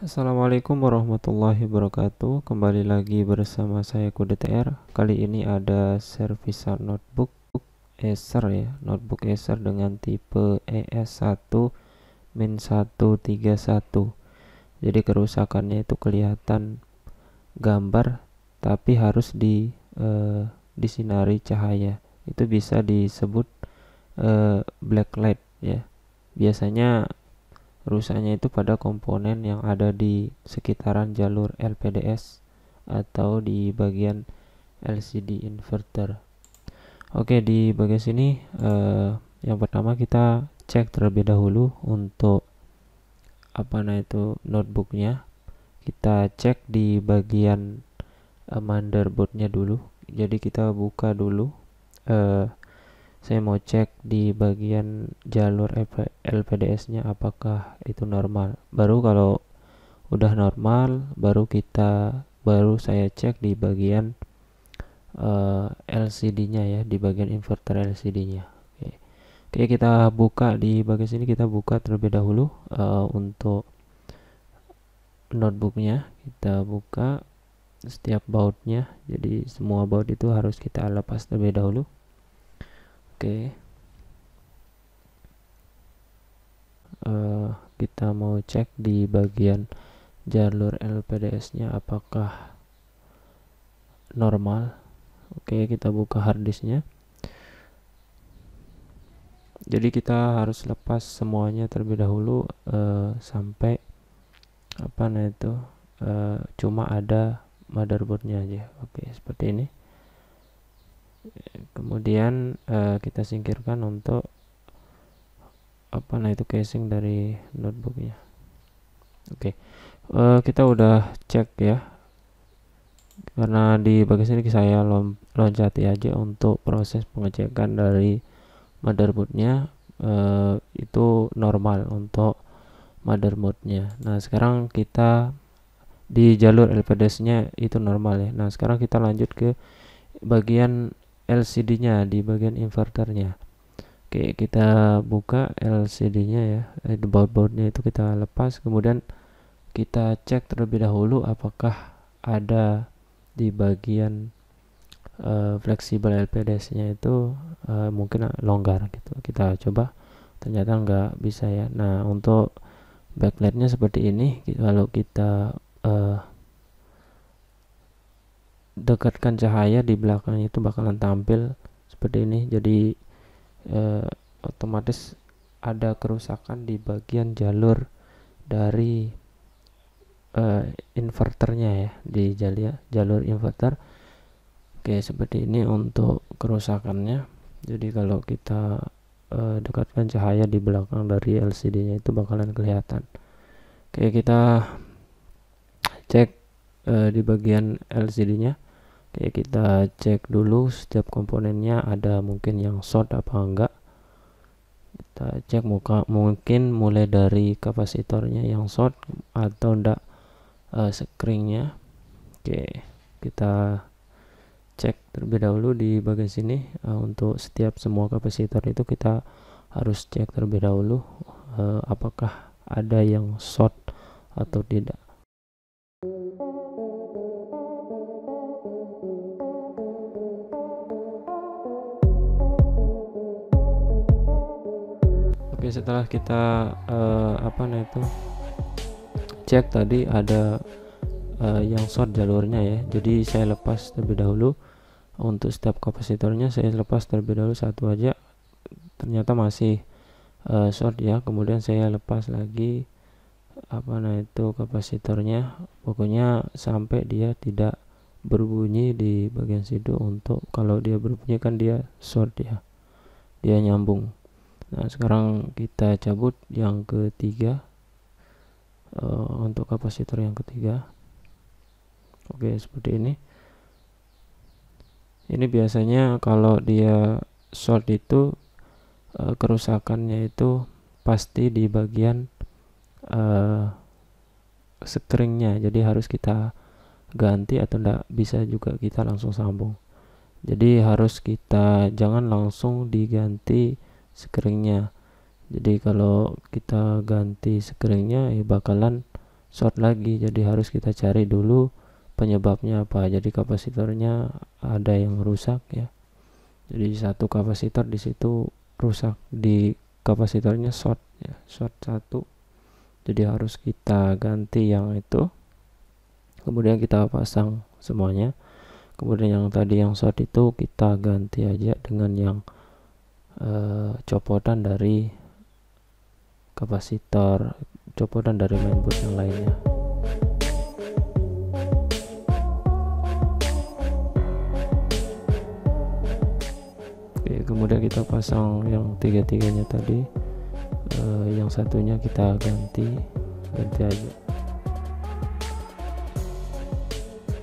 Assalamualaikum warahmatullahi wabarakatuh. Kembali lagi bersama saya KudeTR. Kali ini ada Servisa notebook Acer ya, notebook Acer dengan tipe ES1-131. Jadi kerusakannya itu kelihatan gambar tapi harus disinari cahaya. Itu bisa disebut blacklight ya. Biasanya rusaknya itu pada komponen yang ada di sekitaran jalur LPDS atau di bagian LCD inverter. Oke, di bagian sini yang pertama kita cek terlebih dahulu untuk notebooknya. Kita cek di bagian motherboardnya dulu. Jadi kita buka dulu. eh, saya mau cek di bagian jalur LPDS-nya apakah itu normal. Baru kalau udah normal, baru saya cek di bagian LCD-nya ya, di bagian inverter LCD-nya. Oke. Oke, kita buka di bagian sini, kita buka terlebih dahulu untuk notebooknya. Kita buka setiap bautnya. Jadi semua baut itu harus kita lepas terlebih dahulu. Oke. Kita mau cek di bagian jalur LPDS-nya apakah normal. Oke, kita buka harddisknya. Jadi kita harus lepas semuanya terlebih dahulu sampai cuma ada motherboardnya aja. Oke, seperti ini. Kemudian kita singkirkan untuk casing dari notebooknya. Oke, kita udah cek ya, karena di bagian sini saya loncati aja untuk proses pengecekan dari motherboardnya. Itu normal untuk motherboardnya. Nah, sekarang kita di jalur LPDS-nya itu normal ya. Nah, sekarang kita lanjut ke bagian LCD-nya, di bagian inverternya. Oke, kita buka LCD-nya ya, baut-bautnya itu kita lepas. Kemudian kita cek terlebih dahulu apakah ada di bagian fleksibel LPDS-nya itu mungkin longgar gitu. Kita coba, ternyata nggak bisa ya. Nah, untuk backlightnya seperti ini. Kalau kita dekatkan cahaya di belakangnya itu bakalan tampil seperti ini. Jadi otomatis ada kerusakan di bagian jalur dari inverternya ya, di jalur inverter. Oke, seperti ini untuk kerusakannya. Jadi kalau kita dekatkan cahaya di belakang dari LCD-nya itu bakalan kelihatan. Oke, kita cek di bagian LCD-nya. Oke, kita cek dulu setiap komponennya, ada mungkin yang short apa enggak. Kita cek mungkin mulai dari kapasitornya yang short atau enggak, screen-nya. Oke, kita cek terlebih dahulu di bagian sini. Untuk setiap semua kapasitor itu kita harus cek terlebih dahulu apakah ada yang short atau tidak. Oke, setelah kita cek tadi ada yang short jalurnya ya. Jadi saya lepas terlebih dahulu. Untuk setiap kapasitornya saya lepas terlebih dahulu satu aja. Ternyata masih short ya. Kemudian saya lepas lagi kapasitornya. Pokoknya sampai dia tidak berbunyi di bagian situ. Untuk kalau dia berbunyi kan dia short ya, dia nyambung. Nah, sekarang kita cabut yang ketiga, untuk kapasitor yang ketiga. Oke, seperti ini. Ini biasanya kalau dia short itu kerusakannya itu pasti di bagian screen-nya. Jadi harus kita ganti, atau enggak bisa juga kita langsung sambung. Jadi harus kita jangan langsung diganti screen-nya. Jadi kalau kita ganti screen-nya ya bakalan short lagi. Jadi harus kita cari dulu penyebabnya apa. Jadi kapasitornya ada yang rusak ya. Jadi satu kapasitor di situ rusak, di kapasitornya short ya, short satu. Jadi harus kita ganti yang itu. Kemudian kita pasang semuanya. Kemudian yang tadi yang short itu kita ganti aja dengan yang copotan dari kapasitor, copotan dari mainboard yang lainnya. Oke, kemudian kita pasang yang tiga-tiganya tadi. Yang satunya kita ganti aja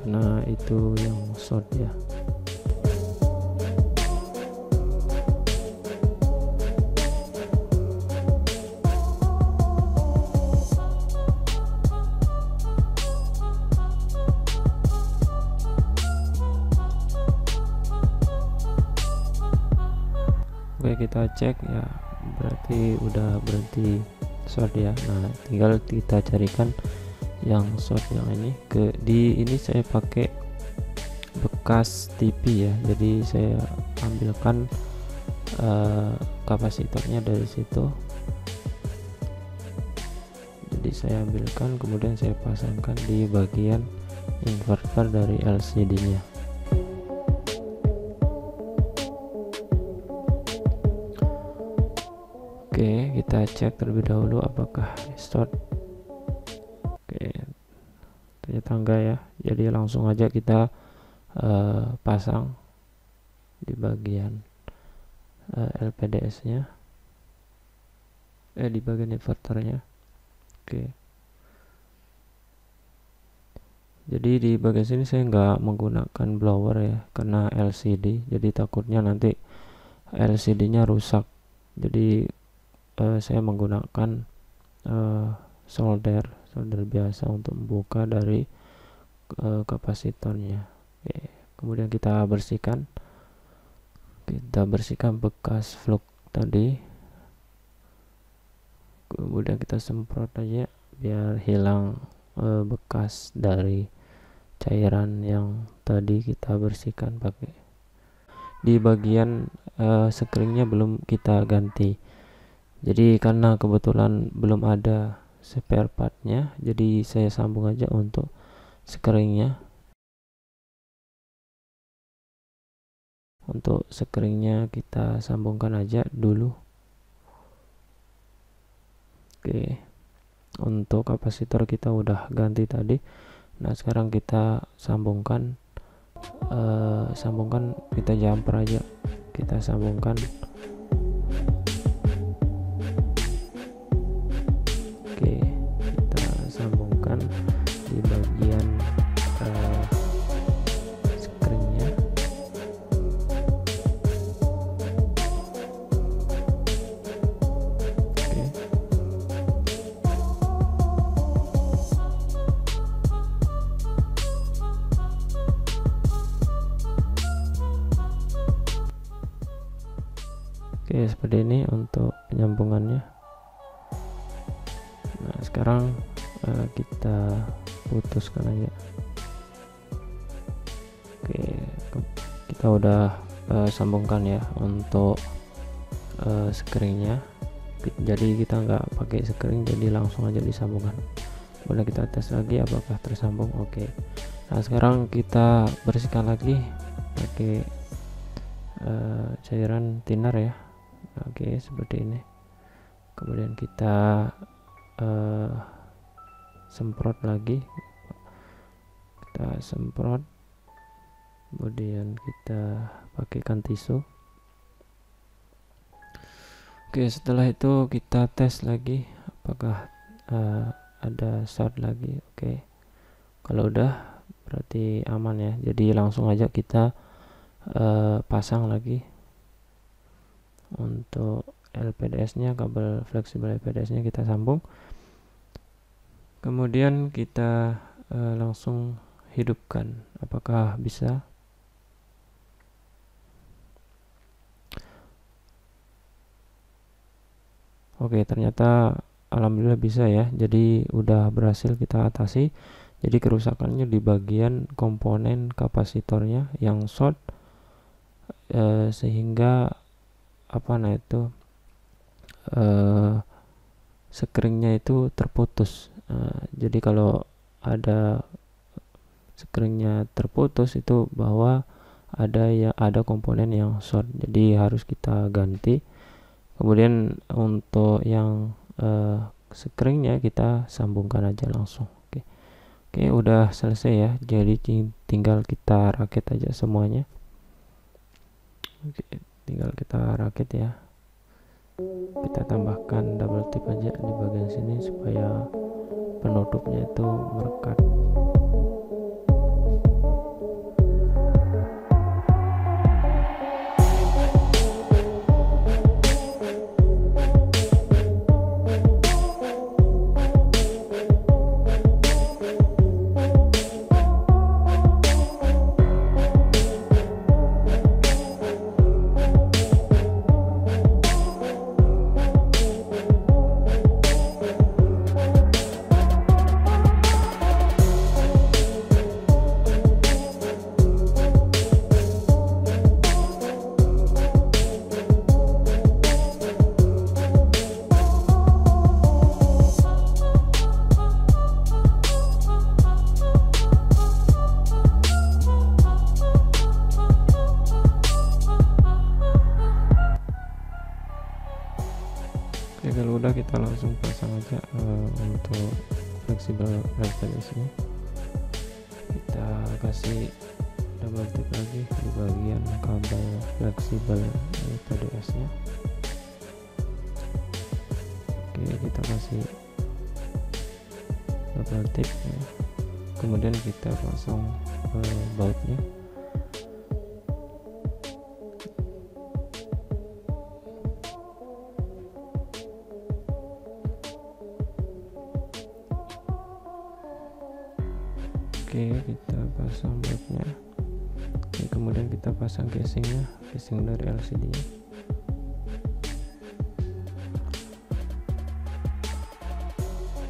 karena itu yang short ya. Oke, kita cek ya, berarti udah berhenti short ya. Nah, tinggal kita carikan yang short yang ini. Di ini saya pakai bekas TV ya, jadi saya ambilkan kapasitornya dari situ. Jadi saya ambilkan, kemudian saya pasangkan di bagian inverter dari LCD nya. Oke, kita cek terlebih dahulu apakah short. Oke, ternyata enggak ya. Jadi langsung aja kita pasang di bagian LPDS nya, di bagian inverternya. Oke, jadi di bagian sini saya nggak menggunakan blower ya, karena LCD, jadi takutnya nanti LCD nya rusak. Jadi saya menggunakan solder biasa untuk membuka dari kapasitornya. Oke, kemudian kita bersihkan bekas flux tadi, kemudian kita semprot aja biar hilang bekas dari cairan yang tadi kita bersihkan pakai. Di bagian screennya belum kita ganti, jadi karena kebetulan belum ada spare partnya, jadi saya sambung aja untuk screennya. Untuk screennya kita sambungkan aja dulu. Oke, untuk kapasitor kita udah ganti tadi. Nah, sekarang kita sambungkan kita jumper aja, kita sambungkan. Oke, kita sambungkan di bagian screennya. Oke, seperti ini untuk penyambungannya. Nah, sekarang kita putuskan aja. Oke, kita udah sambungkan ya untuk screennya. Jadi kita nggak pakai screen, jadi langsung aja disambungkan. Kemudian kita tes lagi apakah tersambung. Oke, nah sekarang kita bersihkan lagi pakai cairan thinner ya. Oke, seperti ini. Kemudian kita semprot lagi, kita semprot, kemudian kita pakaikan tisu. Oke, setelah itu kita tes lagi apakah ada short lagi. Oke, kalau udah berarti aman ya, jadi langsung aja kita pasang lagi untuk LPDS nya, kabel fleksibel LPDS nya kita sambung, kemudian kita langsung hidupkan apakah bisa. Oke, ternyata alhamdulillah bisa ya, jadi udah berhasil kita atasi. Jadi kerusakannya di bagian komponen kapasitornya yang short, sehingga screennya itu terputus. Jadi kalau ada screennya terputus itu bahwa ada komponen yang short, jadi harus kita ganti. Kemudian untuk yang screennya kita sambungkan aja langsung. Oke, udah selesai ya, jadi tinggal kita rakit aja semuanya. Oke, tinggal kita rakit ya. Kita tambahkan double tip aja di bagian sini supaya penutupnya itu merekat. Oke, kalau udah kita langsung pasang aja untuk fleksibel RTDS nya. Kita kasih double tip lagi di bagian kabel fleksibel RTDS nya. Oke, kita kasih double tip ya. Kemudian kita pasang bautnya. Oke, kita pasang bautnya. Oke, kemudian kita pasang casingnya, casing dari LCD nya.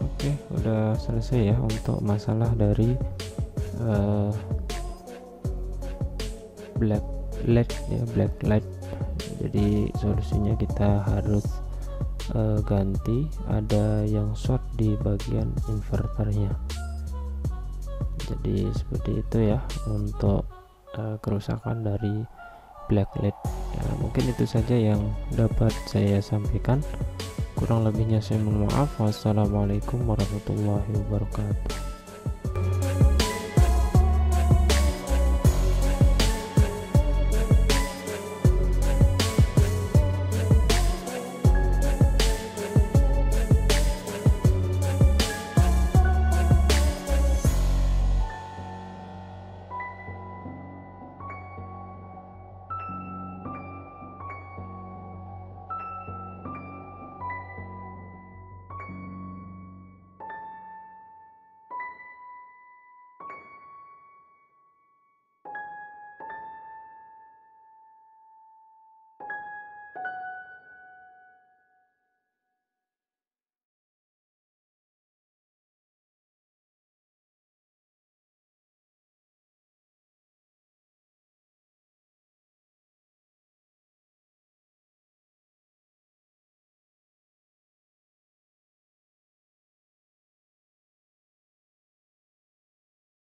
Oke, udah selesai ya untuk masalah dari black light. Jadi solusinya kita harus ganti ada yang short di bagian inverternya. Jadi seperti itu ya untuk kerusakan dari black light ya. Mungkin itu saja yang dapat saya sampaikan, kurang lebihnya saya mohon maaf. Wassalamualaikum warahmatullahi wabarakatuh.